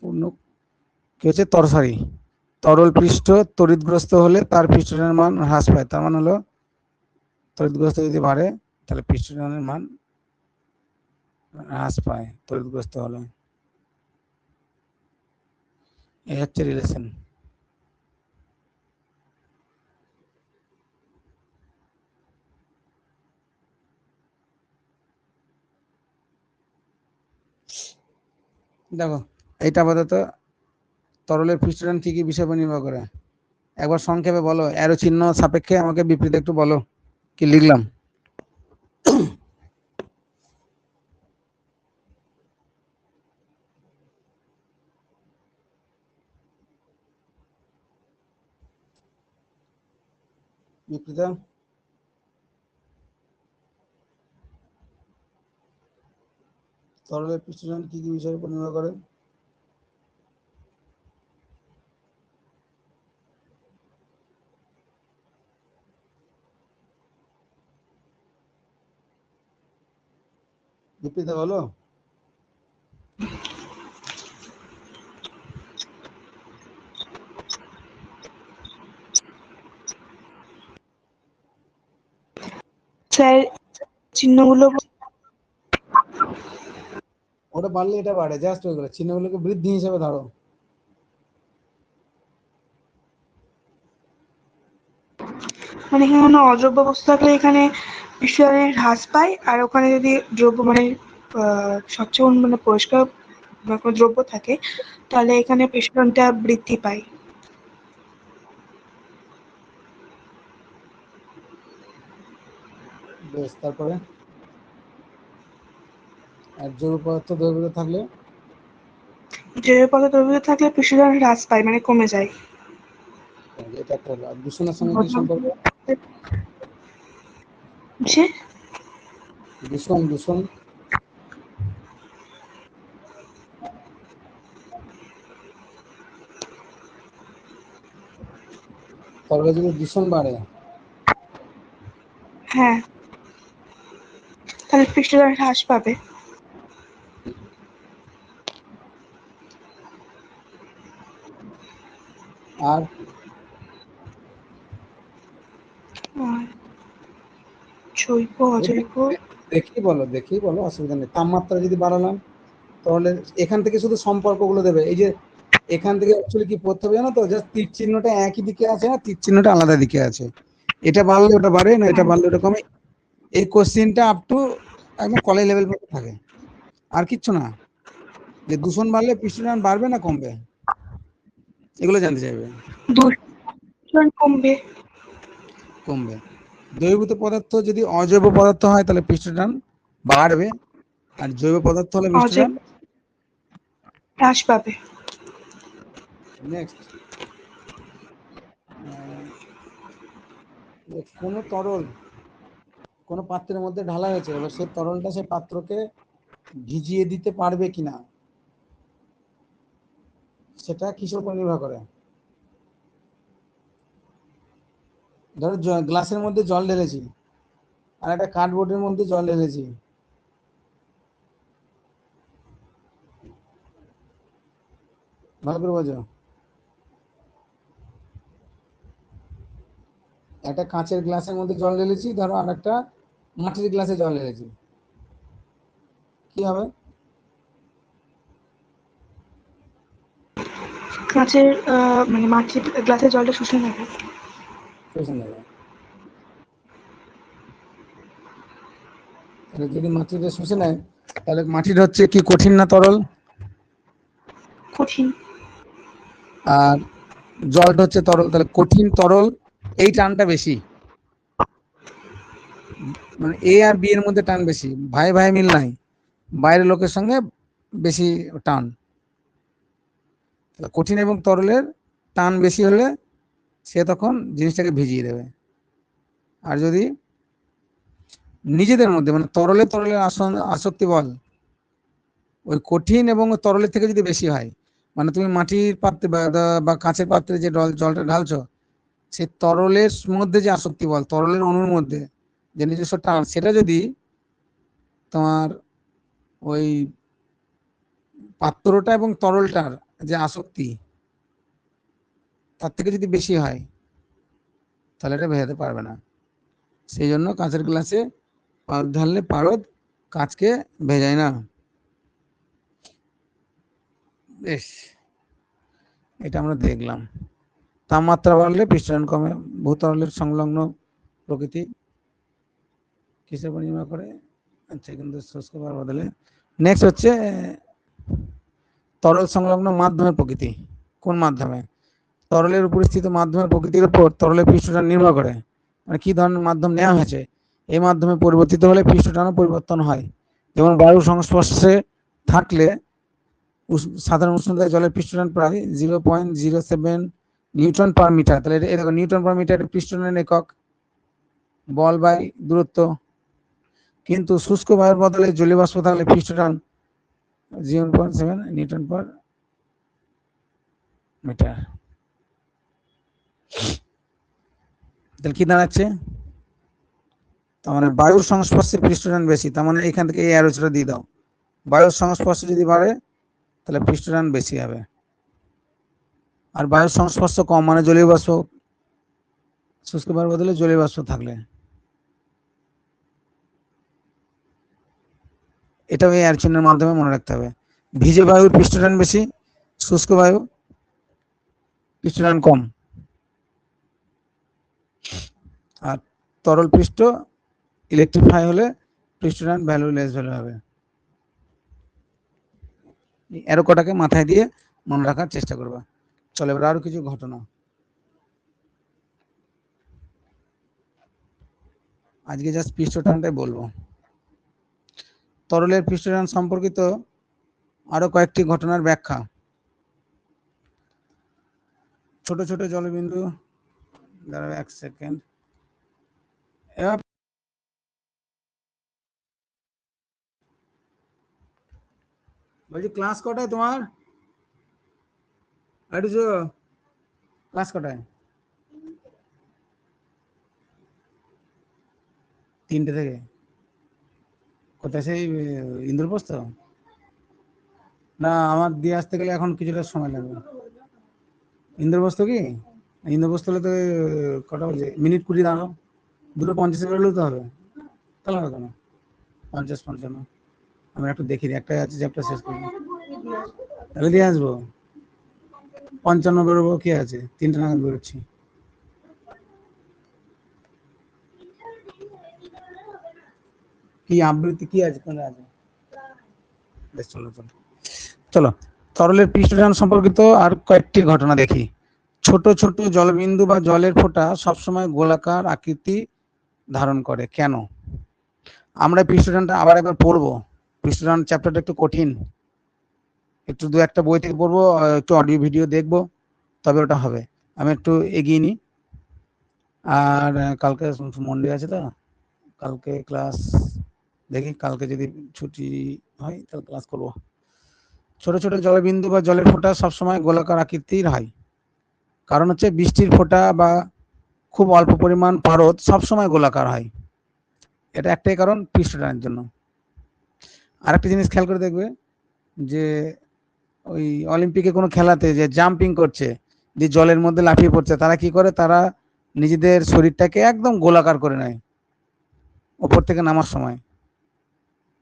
পূর্ণ কি হচ্ছে তরসারি, তরল পৃষ্ঠ তড়িৎগ্রস্ত হলে তার পৃষ্ঠটানের মান হ্রাস পায়। তার মানে হলো তড়িৎগ্রস্ত যদি বাড়ে তাহলে পৃষ্ঠটানের মান হ্রাস পায় তড়িৎগ্রস্ত হলে। এই হচ্ছে রিলেশন। দেখো এইটা আপাতত তরলের পৃষ্ঠটান কি কি বিষয় উপর নির্ভর করে। একবার সংক্ষেপে বলো, অ্যারো চিহ্ন সাপেক্ষে আমাকে বিপরীত একটু বলো কি লিখলাম। বিপরীত তরলের পৃষ্ঠটান কি কি বিষয়ের উপর নির্ভর করে। বিপরীত বলো।
স্যার চিহ্নগুলো
ওটা বাড়লে এটা বাড়ে, জাস্ট ওইগুলো চিহ্নগুলোকে বৃদ্ধি হিসেবে ধরো।
মানে এখানে কোনো অদ্রব্য বস্তু থাকলে এখানে পৃষ্ঠটানের হ্রাস পায়, আর ওখানে যদি দ্রব্য মানে স্বচ্ছ মানে পরিষ্কার বা কোনো দ্রব্য থাকে তাহলে এখানে পৃষ্ঠটানটা বৃদ্ধি পায়।
বেশ, তারপরে আর জৈব পদার্থ দ্রবীভূত থাকলে
জৈব পদার্থ দ্রবীভূত থাকলে পৃষ্ঠটান হ্রাস পায় মানে কমে যায়।
এটা একটা হলো। আর দূষণের সঙ্গে কি সম্পর্ক।
যে
দূষণ দূষণ তরলে যদি দূষণ বাড়ে
হ্যাঁ, তাহলে পৃষ্ঠটান হ্রাস পাবে।
আর
আর জৈব অজৈব
দেখেই বলো, দেখেই বলো, অসুবিধা নেই। তাপমাত্রা যদি বাড়ালাম তাহলে এখান থেকে শুধু সম্পর্কগুলো দেবে। এই যে এখান থেকে অ্যাকচুয়ালি কি পড়তে হবে জানো তো, জাস্ট তীর চিহ্নটা একই দিকে আছে না, তীর চিহ্নটা আলাদা দিকে আছে। এটা বাড়লে ওটা বাড়ে না, এটা বাড়লে ওটা কমে। এই কোশ্চেনটা আপ টু একদম কলেজ লেভেল পর্যন্ত থাকে, আর কিচ্ছু না। যে দূষণ বাড়লে পৃষ্ঠটান বাড়বে না কমবে, এগুলো জানতে চাইবে।
দূষণ কমবে।
কমবে। দ্রবীভূত পদার্থ যদি অজৈব পদার্থ হয় তাহলে পৃষ্ঠটান বাড়বে, আর জৈব পদার্থ হলে পৃষ্ঠটান
অজৈব হ্রাস পাবে।
নেক্সট। কোন তরল কোন পাত্রের মধ্যে ঢালা হয়েছে, এবার সেই তরলটা সেই পাত্রকে ভিজিয়ে দিতে পারবে কিনা সেটা কিসের উপর নির্ভর করে। ধরো গ্লাসের মধ্যে জল ঢেলেছি আর একটা কার্ডবোর্ডের মধ্যে জল ঢেলেছি, ভালো করে বোঝো। একটা কাঁচের গ্লাসের মধ্যে জল ঢেলেছি, ধরো আর একটা মাটির গ্লাসে জল ঢেলেছি, কি হবে।
কাঁচের মানে মাটির গ্লাসের জলটা শুষে নেবে।
শুষে নেবে। তাহলে যদি মাটিটা শুষে নেয় তাহলে মাটির হচ্ছে কি কঠিন না তরল,
কঠিন।
আর জলটা হচ্ছে তরল, তাহলে কঠিন তরল এই টানটা বেশি, মানে এ আর বি এর মধ্যে টান বেশি, ভাই ভাই মিল নাই, বাইরের লোকের সঙ্গে বেশি টান। কঠিন এবং তরলের টান বেশি হলে সে তখন জিনিসটাকে ভিজিয়ে দেবে। আর যদি নিজেদের মধ্যে মানে তরলে তরলের আসক্তি বল ওই কঠিন এবং তরলের থেকে যদি বেশি হয়, মানে তুমি মাটির পাত্রে বা কাঁচের পাত্রে যে জলটা ঢালছো, সেই তরলের মধ্যে যে আসক্তি বল, তরলের অণুর মধ্যে যে নিজস্ব টান, সেটা যদি তোমার ওই পাত্রটা এবং তরলটার যে আসক্তি তার থেকে যদি বেশি হয় তাহলে এটা ভেজাতে পারবে না। সেই জন্য কাঁচের গ্লাসে পারদ ঢাললে পারদ, কাঁচকে ভেজায় না। বেশ, এটা আমরা দেখলাম। তাপমাত্রা বাড়লে পৃষ্ঠটান কমে। ভূতলের সংলগ্ন প্রকৃতি কিসের উপর নির্ভর করে? আচ্ছা, কিন্তু শুষ্ক হওয়ার বদলে। নেক্সট হচ্ছে তরল সংলগ্ন মাধ্যমের প্রকৃতি। কোন মাধ্যমে? তরলের উপর স্থিত মাধ্যমের প্রকৃতির উপর তরলের পৃষ্ঠটান নির্ভর করে। মানে কি ধরনের মাধ্যম নেওয়া হয়েছে, এই মাধ্যমে পরিবর্তিত হলে পৃষ্ঠটানও পরিবর্তন হয়। যেমন বায়ুর সংস্পর্শে থাকলে সাধারণ উষ্ণতায় জলের পৃষ্ঠটান প্রায় 0.07 নিউটন পার মিটার। তাহলে এটা দেখো, নিউটন পার মিটার পৃষ্ঠটানের একক, বল বাই দূরত্ব। কিন্তু শুষ্ক বায়ুর বদলে জলীয় বাষ্প থাকলে পৃষ্ঠটান 0.7 নিউটন পার মিটার। তাহলে কি দাঁড়াচ্ছে? তার মানে বায়ুর সংস্পর্শে পৃষ্ঠটান বেশি, তার মানে এখান থেকে এই অ্যারোটা দিয়ে দাও। বায়ুর সংস্পর্শ যদি বাড়ে তাহলে পৃষ্ঠটান বেশি হবে, আর বায়ুর সংস্পর্শ কম মানে জলীয় বাষ্প, শুষ্ক বায়ুর বদলে জলীয় বাষ্প থাকলে। এটাও এই চিহ্নের মাধ্যমে মনে রাখতে হবে। ভিজে বায়ুর পৃষ্ঠটান বেশি, শুষ্ক বায়ু পৃষ্ঠটান কম। আর তরল পৃষ্ঠ ইলেকট্রিফাই হলে পৃষ্ঠটান ভ্যালুলেস ভ্যালু হবে। এরো কটাকে মাথায় দিয়ে মনে রাখার চেষ্টা করবা। চলো এবার আরো কিছু ঘটনা। আজকে জাস্ট পৃষ্ঠটানটাই বলবো। তরলের পৃষ্ঠটান সম্পর্কিত আরো কয়েকটি ঘটনার ব্যাখ্যা। ছোট ছোট জলবিন্দু, দাঁড়াও এক সেকেন্ড। বলছি ক্লাস কটায় তোমার? ক্লাস কটায়? 3টে থেকে? কোথায়, সেই ইন্দ্রপ্রস্থ? না, আমার দিয়ে আসতে গেলে এখন কিছুটা সময় লাগবে। ইন্দ্রপ্রস্থ কি? ইন্দ্রপ্রস্থ হলে তো কটা বাজে? মিনিট 20 দাঁড়াও, 2:50 বেরোলেও তো হবে। তাহলে হবে কেন? 50-55 আমি একটু দেখি, একটাই আছে চ্যাপ্টার শেষ করবো, তাহলে দিয়ে আসবো। 55 বেরোবো, কি আছে, 3টে নাগাদ বেরোচ্ছি। কি আবৃত্তি কি আছে, কোন আছে? বেশ, চলো চলো চলো। তরলের পৃষ্ঠটান সম্পর্কিত আর কয়েকটি ঘটনা দেখি। ছোট ছোট জলবিন্দু বা জলের ফোঁটা সবসময় গোলাকার আকৃতি ধারণ করে কেন? আমরা পৃষ্ঠটানটা আবার একবার পড়বো। পৃষ্ঠটান চ্যাপ্টারটা একটু কঠিন, একটু 2-1টা বই থেকে পড়বো, একটু অডিও ভিডিও দেখবো, তবে ওটা হবে। আমি একটু এগিয়ে নিই। আর কালকে মন্ডে আছে, তো কালকে ক্লাস দেখি, কালকে যদি ছুটি হয় তাহলে ক্লাস করবো। ছোট ছোট জলবিন্দু বা জলের ফোঁটা সবসময় গোলাকার আকৃতির হয়, কারণ হচ্ছে বৃষ্টির ফোঁটা বা খুব অল্প পরিমাণ পারদ সবসময় গোলাকার হয়। এটা একটাই কারণ, পৃষ্ঠটানের জন্য। আর একটা জিনিস খেয়াল করে দেখবে, যে ওই অলিম্পিকে কোনো খেলাতে যে জাম্পিং করছে, যে জলের মধ্যে লাফিয়ে পড়ছে, তারা কি করে, তারা নিজেদের শরীরটাকে একদম গোলাকার করে নেয় ওপর থেকে নামার সময়।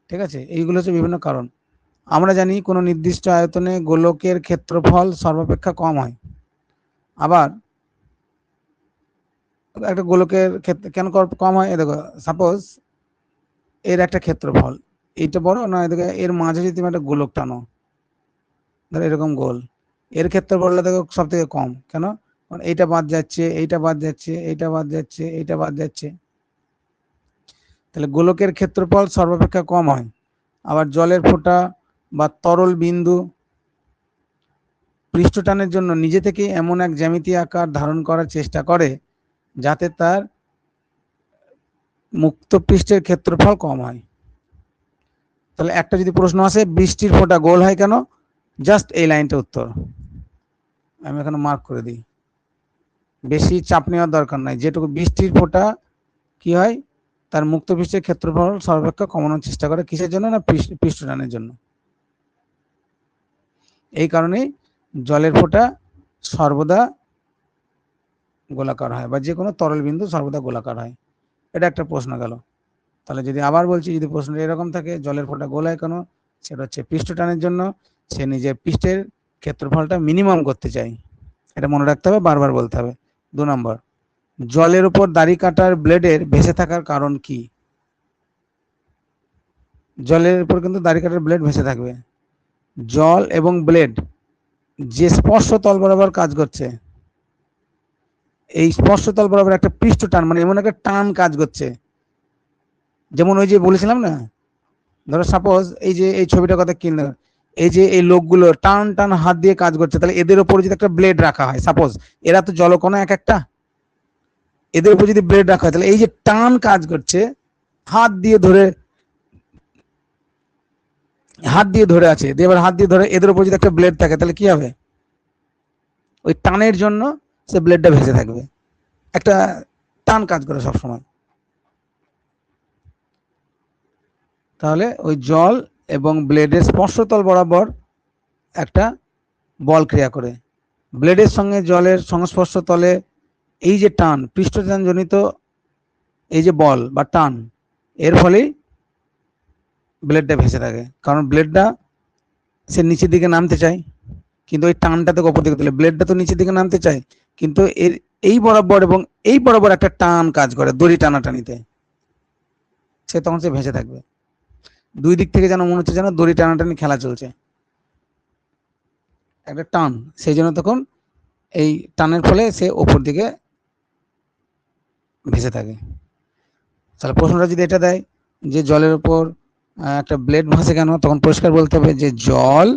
ঠিক আছে, এইগুলো হচ্ছে বিভিন্ন কারণ। আমরা জানি কোনো নির্দিষ্ট আয়তনে গোলকের ক্ষেত্রফল সর্বাপেক্ষা কম হয়। আবার একটা গোলকের ক্ষেত্রে কেন কম হয়, দেখো সাপোজ এর একটা ক্ষেত্রফল, এইটা বড় না, এদিকে এর মাঝে যদি তুমি একটা গোলক টানো, ধরো এরকম গোল, এর ক্ষেত্রফলটা দেখো সব থেকে কম কেন? কারণ এইটা বাদ যাচ্ছে, এইটা বাদ যাচ্ছে, এইটা বাদ যাচ্ছে, এইটা বাদ যাচ্ছে। তাহলে গোলকের ক্ষেত্রফল সর্বাপেক্ষা কম হয়। আবার জলের ফোঁটা বা তরল বিন্দু পৃষ্ঠটানের জন্য নিজে থেকে এমন এক জ্যামিতি আকার ধারণ করার চেষ্টা করে যাতে তার মুক্ত পৃষ্ঠের ক্ষেত্রফল কম হয়। তাহলে একটা যদি প্রশ্ন আসে, বৃষ্টির ফোঁটা গোল হয় কেন, জাস্ট এই লাইনটা উত্তর। আমি এখানে মার্ক করে দিই, বেশি চাপ নেওয়ার দরকার নাই। যেটুকু বৃষ্টির ফোঁটা কি হয়, তার মুক্ত পৃষ্ঠের ক্ষেত্রফল সর্বাপেক্ষা কমানোর চেষ্টা করে, কিসের জন্য না, পৃষ্ঠটানের জন্য। এই কারণেই জলের ফোঁটা সর্বদা গোলাকার হয়, বা যে কোনো তরল বিন্দু সর্বদা গোলাকার হয়। এটা একটা প্রশ্ন গেল। তাহলে যদি আবার বলছি, যদি প্রশ্নটা এরকম থাকে, জলের ফলটা গোলায় কেন, সেটা হচ্ছে পৃষ্ঠ টানের জন্য সে নিজের পৃষ্ঠের ক্ষেত্রফলটা মিনিমাম করতে চায়। এটা মনে রাখতে হবে, বারবার বলতে হবে। 2 নম্বর, জলের উপর দাড়ি কাটার ব্লেডের ভেসে থাকার কারণ কি? জলের উপর কিন্তু দাড়ি কাটার ব্লেড ভেসে থাকবে। জল এবং ব্লেড যে স্পর্শতল বরাবর কাজ করছে, এই স্পর্শতল বরাবর একটা পৃষ্ঠ টান, মানে এমন একটা টান কাজ করছে। যেমন ওই যে বলেছিলাম না, ধরো সাপোজ এই যে এই ছবিটার কথা কিনে, এই যে এই লোকগুলো টান টান হাত দিয়ে কাজ করছে, তাহলে এদের উপর যদি একটা ব্লেড রাখা হয়, সাপোজ এরা তো জলকণা এক একটা, এদের উপর যদি ব্লেড রাখা হয়, তাহলে এই যে টান কাজ করছে, হাত দিয়ে ধরে আছে, এবার হাত দিয়ে ধরে, এদের উপর যদি একটা ব্লেড থাকে, তাহলে কি হবে? ওই টানের জন্য সে ব্লেডটা ভেসে থাকবে, একটা টান কাজ করে সবসময়। তাহলে ওই জল এবং ব্লেডের স্পর্শতল বরাবর একটা বল ক্রিয়া করে। ব্লেডের সঙ্গে জলের সংস্পর্শ তলে এই যে টান, পৃষ্ঠটান জনিত এই যে বল বা টান, এর ফলেই ব্লেডটা ভেসে থাকে। কারণ ব্লেডটা সে নিচের দিকে নামতে চায়, কিন্তু ওই টানটা তো ওপর দিকে তুলে, ব্লেডটা তো নিচের দিকে নামতে চায়, কিন্তু এর এই বরাবর এবং এই বরাবর একটা টান কাজ করে, দড়ি টানাটানিতে, সে তখন সে ভেসে থাকবে। দুই দিক থেকে যেন মনে হচ্ছে যেন দড়ি টানাটানি খেলা চলছে, একটা টান, সেই জন্য তখন এই টানের ফলে সে ওপর দিকে ভেসে থাকে। তাহলে প্রশ্নটা যদি এটা দেয় যে জলের উপর একটা ব্লেড ভাসে কেন, তখন পরিষ্কার বলতে হবে যে জল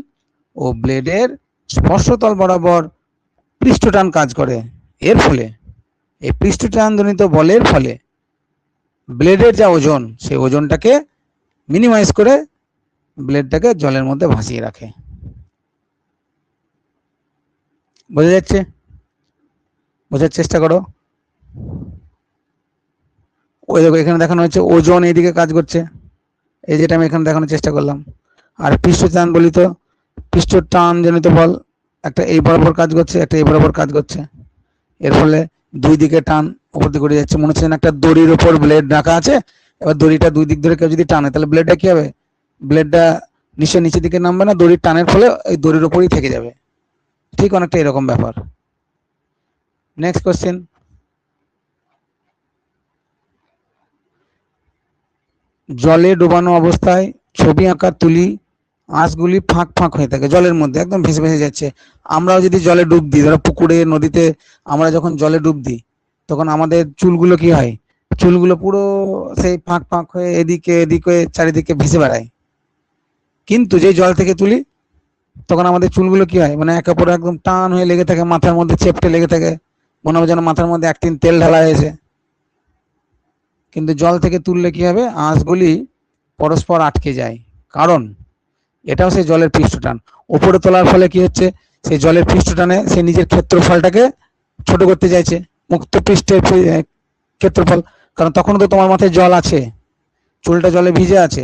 ও ব্লেডের স্পর্শতল বরাবর পৃষ্ঠটান কাজ করে, এর ফলে এই পৃষ্ঠটান জনিত বলের ফলে ব্লেডের যা ওজন, সেই ওজনটাকে মিনিমাইজ করে ব্লেডটাকে জলের মধ্যে ভাসিয়ে রাখে। বোঝা যাচ্ছে? বোঝার চেষ্টা করো। ওই দেখো এখানে দেখানো হচ্ছে ওজন এইদিকে কাজ করছে, এই যেটা আমি এখানে দেখানোর চেষ্টা করলাম। আর পৃষ্ঠটান বলি তো, পৃষ্ঠ টান জনিত বল একটা এই বরাবর কাজ করছে, একটা এই বরাবর কাজ করছে, এর ফলে দুই দিকে টান উপর দিকে উঠে যাচ্ছে। মনে হচ্ছে একটা দড়ির উপর ব্লেড রাখা আছে, এবার দড়িটা দুই দিক ধরে কেউ যদি টানে, তাহলে ব্লেডটা কি হবে? ব্লেডটা নিচের দিকে নামবে না, দড়ির টানের ফলে এই দড়ির উপরই থেকে যাবে। ঠিক অনেকটা এরকম ব্যাপার। নেক্সট কোশ্চেন, জলে ডোবানো অবস্থায় ছবি আঁকা তুলি আঁশগুলি ফাঁক ফাঁক হয়ে থাকে, জলের মধ্যে একদম ভেসে ভেসে যাচ্ছে। আমরাও যদি জলে ডুব দিই, ধরো পুকুরে, নদীতে, আমরা যখন জলে ডুব দিই, তখন আমাদের চুলগুলো কি হয়? চুলগুলো পুরো সেই ফাঁক ফাঁক হয়ে এদিকে এদিকে চারিদিকে ভেসে বেড়ায়। কিন্তু যে জল থেকে তুলি, তখন আমাদের চুলগুলো কি হয়, মানে একে অপরে একদম টান হয়ে লেগে থাকে, মাথার মধ্যে চেপটে লেগে থাকে, মনে হবে যেন মাথার মধ্যে 1 টিন তেল ঢালা হয়েছে। কিন্তু জল থেকে তুললে কি হবে? আঁশগুলি পরস্পর আটকে যায়, কারণ এটাও সেই জলের পৃষ্ঠটান। উপরে তোলার ফলে কি হচ্ছে? সেই জলের পৃষ্ঠটানে সে নিজের ক্ষেত্রফলটাকে ছোট করতে চাইছে, মুক্ত পৃষ্ঠের ক্ষেত্রফল, কারণ তখন তো তোমার মাথায় জল আছে, চুলটা জলে ভিজে আছে।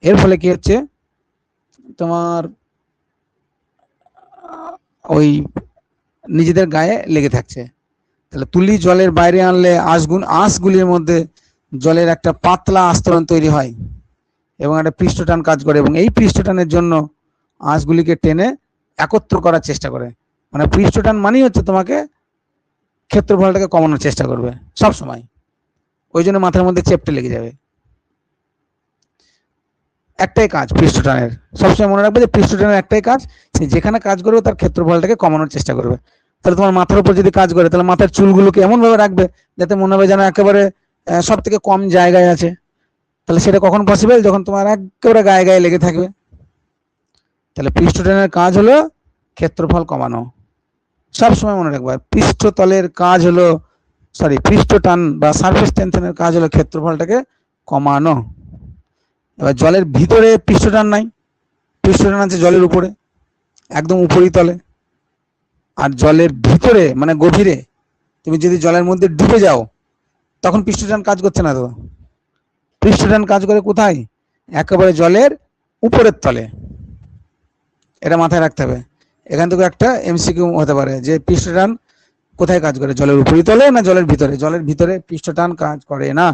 এর ফলে কি হচ্ছে? তোমার ওই নিজেদের গায়ে লেগে থাকছে। তাহলে তুলি জলের বাইরে আনলে আঁশগুলির মধ্যে জলের একটা পাতলা আস্তরণ তৈরি হয় এবং একটা পৃষ্ঠটান কাজ করে, এবং এই পৃষ্ঠটানের জন্য আঁশগুলিকে টেনে একত্র করার চেষ্টা করে। মানে পৃষ্ঠটান মানেই হচ্ছে তোমাকে ক্ষেত্রফলটাকে কমানোর চেষ্টা করবে সব সময়, ওই জন্য মাথার মধ্যে চেপটে লেগে যাবে। একটাই কাজ পৃষ্ঠটানের, সবসময় মনে রাখবে যে পৃষ্ঠটানের একটাই কাজ, সে যেখানে কাজ করবে তার ক্ষেত্রফলটাকে কমানোর চেষ্টা করবে। তাহলে তোমার মাথার উপর যদি কাজ করে, তাহলে মাথার চুলগুলোকে এমন ভাবে রাখবে যাতে মনে হবে যেন একেবারে সব থেকে কম জায়গায় আছে। তাহলে সেটা কখন পসিবল? যখন তোমার একেবারে গায়ে গায়ে লেগে থাকবে। তাহলে পৃষ্ঠটানের কাজ হলো ক্ষেত্রফল কমানো, সবসময় মনে রাখবে। পৃষ্ঠতলের কাজ হলো, পৃষ্ঠটান বা সারফেস টেনশনের কাজ হলো ক্ষেত্রফলটাকে কমানো। এবার জলের ভিতরে পৃষ্ঠটান নাই, পৃষ্ঠটান আছে জলের উপরে, একদম উপরিতলে। আর জলের ভিতরে মানে গভীরে, তুমি যদি জলের মধ্যে ডুবে যাও, তখন পৃষ্ঠটান কাজ করছে না। তো পৃষ্ঠটান কাজ করে কোথায়? একেবারে জলের উপরের তলে। এটা মাথায় রাখতে হবে। এখান থেকে একটা এমসিকিউ হতে পারে যে পৃষ্ঠটান কোথায় কাজ করে, জলের উপরিতলে না জলের ভিতরে? জলের ভিতরে পৃষ্ঠটান কাজ করে না,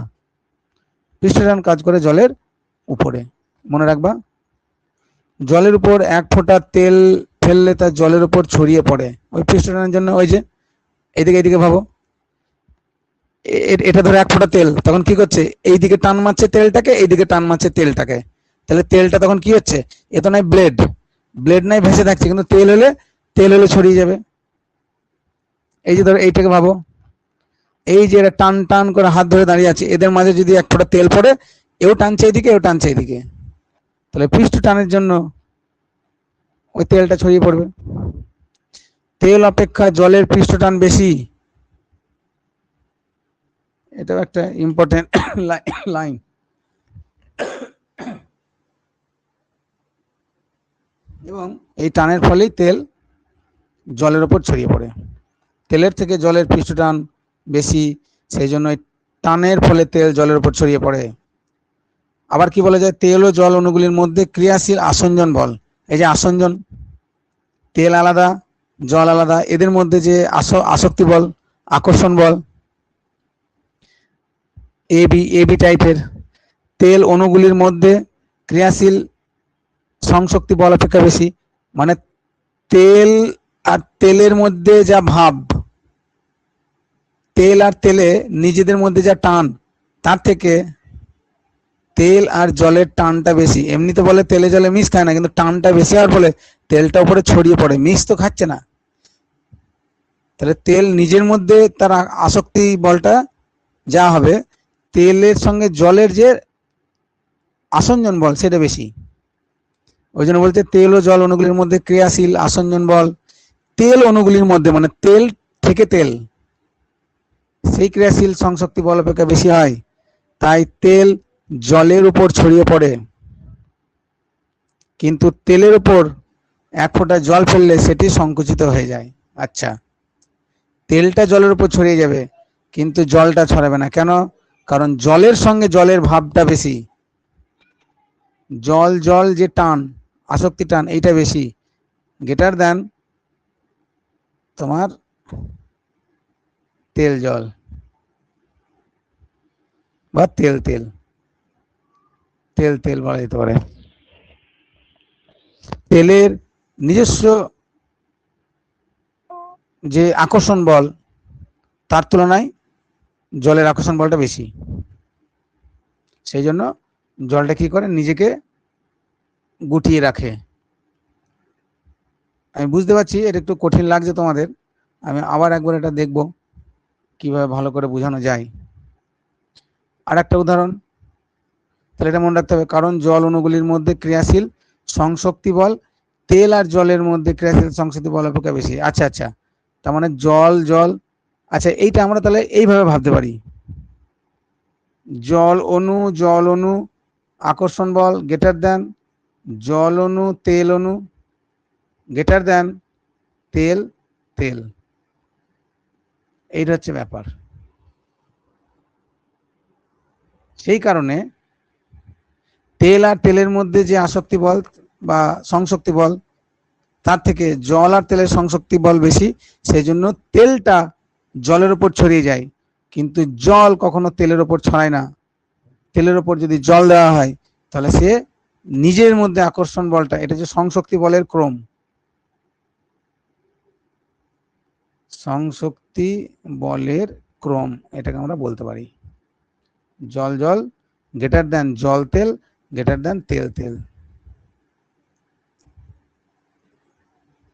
পৃষ্ঠটান কাজ করে জলের উপরে, মনে রাখবা। জলের উপর 1 ফোঁটা তেল ফেললে তা জলের উপর ছড়িয়ে পড়ে, ওই পৃষ্ঠটানের জন্য। ওই যে এইদিকে ভাবো, এটা ধরো 1 ফোঁটা তেল, তখন কি করছে, এইদিকে টান মারছে তেলটাকে, এইদিকে টান মারছে তেলটাকে, তাহলে তেলটা তখন কি হচ্ছে, এ তো নাই ব্লেড নাই ভেসে থাকছে, কিন্তু তেল হলে ছড়িয়ে যাবে। এই যে ধরো এইটাকে ভাবো, এই যে এরা টান টান করে হাত ধরে দাঁড়িয়ে আছে, এদের মাঝে যদি 1 ফোঁটা তেল পড়ে, এও টানছে এইদিকে, এও টানছে এইদিকে, তাহলে পৃষ্ঠ টানের জন্য ওই তেলটা ছড়িয়ে পড়বে। তেল অপেক্ষা জলের পৃষ্ঠ টান বেশি, এটাও একটা ইম্পর্টেন্ট লাইন। এবং এই টানের ফলেই তেল জলের উপর ছড়িয়ে পড়ে। তেলের থেকে জলের পৃষ্ঠ টান বেশি, সেই জন্য টানের ফলে তেল জলের উপর ছড়িয়ে পড়ে। আবার কি বলা যায়, তেল ও জল অণুগুলির মধ্যে ক্রিয়াশীল আসঞ্জন বল। এই যে আসঞ্জন, তেল আলাদা জল আলাদা, এদের মধ্যে যে আসক্তি বল, আকর্ষণ বল, এবি টাইপের। তেল অণুগুলির মধ্যে ক্রিয়াশীল সংশক্তি বল অপেক্ষা বেশি, মানে তেল আর তেলের মধ্যে যা ভাব, তেল আর তেলে নিজেদের মধ্যে যা টান, তার থেকে তেল আর জলের টানটা বেশি। এমনিতে বলে তেলে জলে মিক্স খায় না, কিন্তু টানটা বেশি হওয়ার ফলে তেলটা উপরে ছড়িয়ে পড়ে, মিক্স তো খাচ্ছে না। তাহলে তেল নিজের মধ্যে তার আসক্তি বলটা যা হবে, তেলের সঙ্গে জলের যে আসঞ্জন বল সেটা বেশি। ওই জন্য বলতে তেল ও জল অণুগুলির মধ্যে ক্রিয়াশীল আসঞ্জন বল, তেল অণুগুলির মধ্যে মানে তেল থেকে তেল, সেই ক্রিয়াশীল সংশক্তি বল অপেক্ষা বেশি হয়, তাই তেল জলের উপর ছড়িয়ে পড়ে। কিন্তু তেলের উপর 1 ফোঁটা জল ফেললে সেটি সংকুচিত হয়ে যায়। আচ্ছা, তেলটা জলের উপর ছড়িয়ে যাবে কিন্তু জলটা ছড়াবে না, কেন? কারণ জলের সঙ্গে জলের ভাবটা বেশি, জল যে টান, আসক্তি টান, এইটা বেশি, গ্রেটার দেন তোমার তেল জল বা তেল বলা যেতে পারে। তেলের নিজস্ব যে আকর্ষণ বল, তার তুলনায় জলের আকর্ষণ বলটা বেশি, সেই জন্য জলটা কি করে, নিজেকে গুটিয়ে রাখে। আমি বুঝতে পারছি এটা একটু কঠিন লাগছে তোমাদের, আমি আবার একবার এটা দেখব কিভাবে ভালো করে বোঝানো যায়। আর একটা উদাহরণ, তাহলে এটা মনে রাখতে হবে, কারণ জল অণুগুলির মধ্যে ক্রিয়াশীল সংশক্তি বল তেল আর জলের মধ্যে ক্রিয়াশীল সংশক্তি বল অপেক্ষা বেশি। আচ্ছা, তার মানে জল, আচ্ছা এইটা আমরা তাহলে এইভাবে ভাবতে পারি, জল অণু আকর্ষণ বল গ্রেটার দেন জল অণু তেল অণু গ্রেটার দেন তেল, এইটা হচ্ছে ব্যাপার। সেই কারণে তেল আর তেলের মধ্যে যে আসক্তি বল বা সংশক্তি বল, তার থেকে জল আর তেলের সংশক্তি বল বেশি, সেই জন্য তেলটা জলের উপর ছড়িয়ে যায়, কিন্তু জল কখনো তেলের উপর ছড়ায় না। তেলের উপর যদি জল দেওয়া হয় তাহলে সে নিজের মধ্যে আকর্ষণ বলটা, এটা যে সংশক্তি বলের ক্রম, সংশক্তি বলের ক্রম, এটাকে আমরা বলতে পারি জল গ্রেটার দেন জল তেল গ্রেটার দেন তেল।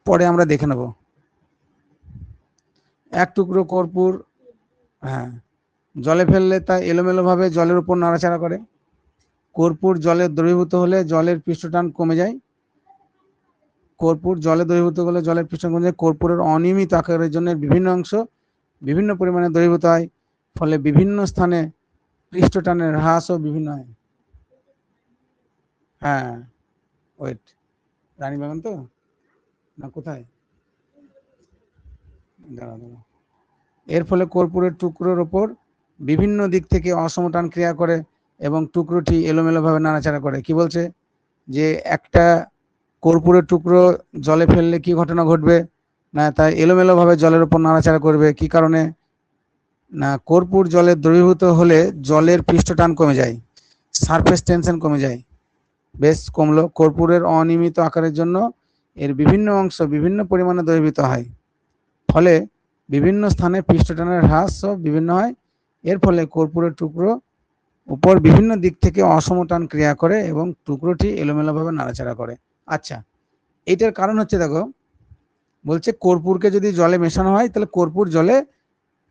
পরে আমরা দেখে নেব। 1 টুকরো কর্পূর জলে ফেললে তা এলোমেলো ভাবে জলের উপর নাড়াচাড়া করে। কর্পূর জলে দ্রবীভূত হলে জলের পৃষ্ঠটান কমে যায়। কর্পূর জলে দ্রবীভূত হলে জলের পৃষ্ঠটান কমে যায়। কর্পূরের অনিয়মিত আকারের জন্য বিভিন্ন অংশ বিভিন্ন পরিমাণে দ্রবীভূত হয়, ফলে বিভিন্ন স্থানে পৃষ্ঠটানের হ্রাসও বিভিন্ন হয়। ওয়েট, রানীবাগান তো না কোথায়, এর ফলে কর্পূরের টুকরোর ওপর বিভিন্ন দিক থেকে অসম টান ক্রিয়া করে এবং টুকরোটি এলোমেলো ভাবে নাড়াচাড়া করে। কি বলছে, যে একটা কর্পূরের টুকরো জলে ফেললে কি ঘটনা ঘটবে না, তাই এলোমেলো ভাবে জলের উপর নাড়াচাড়া করবে। কি কারণে না, কর্পূর জলে দ্রবীভূত হলে জলের পৃষ্ঠটান কমে যায়, সারফেস টেনশন কমে যায়, বেশ কমলো। কর্পূরের অনিয়মিত আকারের জন্য এর বিভিন্ন অংশ বিভিন্ন পরিমাণে দ্রবীভূত হয়, ফলে বিভিন্ন স্থানে পৃষ্ঠটানের হ্রাসও বিভিন্ন হয়। এর ফলে কর্পূরের টুকরো উপর বিভিন্ন দিক থেকে অসমটান ক্রিয়া করে এবং টুকরোটি এলোমেলোভাবে নাড়াচাড়া করে। আচ্ছা, এটার কারণ হচ্ছে, দেখো বলছে কর্পূরকে যদি জলে মেশানো হয় তাহলে কর্পূর জলে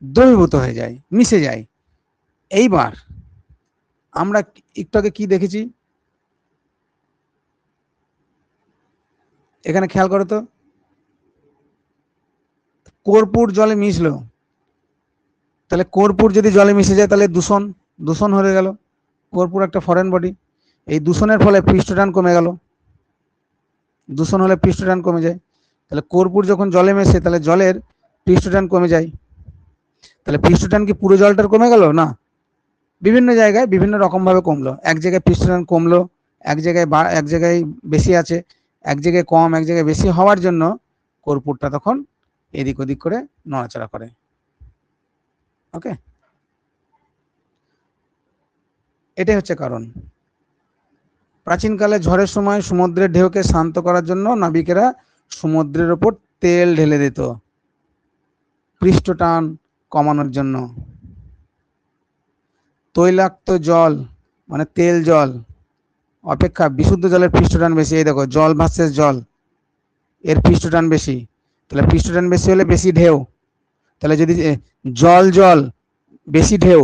দ্রবীভূত হয়ে যায়, মিশে যায়। এইবার আমরা একটু আগে কি দেখেছি, এখানে খেয়াল করো তো, কর্পূর জলে মিশলো, তাহলে কর্পূর যদি জলে মিশে যায় তাহলে দূষণ হয়ে গেল। কর্পূর একটা ফরেন বডি, এই দূষণের ফলে পৃষ্ঠটান কমে গেল, দূষণ হলে পৃষ্ঠটান কমে যায়। তাহলে কর্পূর যখন জলে মেশে তাহলে জলের পৃষ্ঠটান কমে যায়। তাহলে পৃষ্ঠটান কি পুরো জলটার কমে গেল? না, বিভিন্ন জায়গায় বিভিন্ন রকম ভাবে কমলো। এক জায়গায় পৃষ্ঠটান কমলো, এক জায়গায় বেশি আছে, এক জায়গায় কম, এক জায়গায় বেশি হওয়ার জন্য কর্পূরটা তখন এদিক ওদিক করে নড়াচড়া করে। ওকে, এটাই হচ্ছে কারণ। প্রাচীনকালে ঝড়ের সময় সমুদ্রের ঢেউকে শান্ত করার জন্য নাবিকেরা সমুদ্রের ওপর তেল ঢেলে দিত পৃষ্ঠটান কমানোর জন্য। তৈলাক্ত জল মানে তেল জল অপেক্ষা বিশুদ্ধ জলের পৃষ্ঠটান বেশি। এই দেখো, জল ভার্সেস জল, এর পৃষ্ঠটান বেশি। তাহলে পৃষ্ঠটান বেশি হলে বেশি ঢেউ, তাহলে যদি জল বেশি ঢেউ,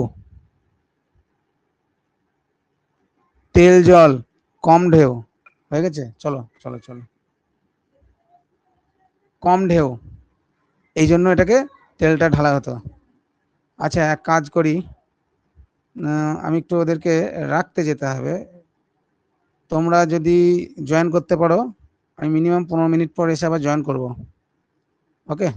তেল জল কম ঢেউ, হয়ে গেছে। চলো চলো চলো, কম ঢেউ, এই জন্য এটাকে তেলটা ঢালা হতো। আচ্ছা, এক কাজ করি, আমি একটু ওদেরকে রাখতে যেতে হবে। তোমরা যদি জয়েন করতে পারো, আমি মিনিমাম 15 মিনিট পর এসে আবার জয়েন করব। ওকে।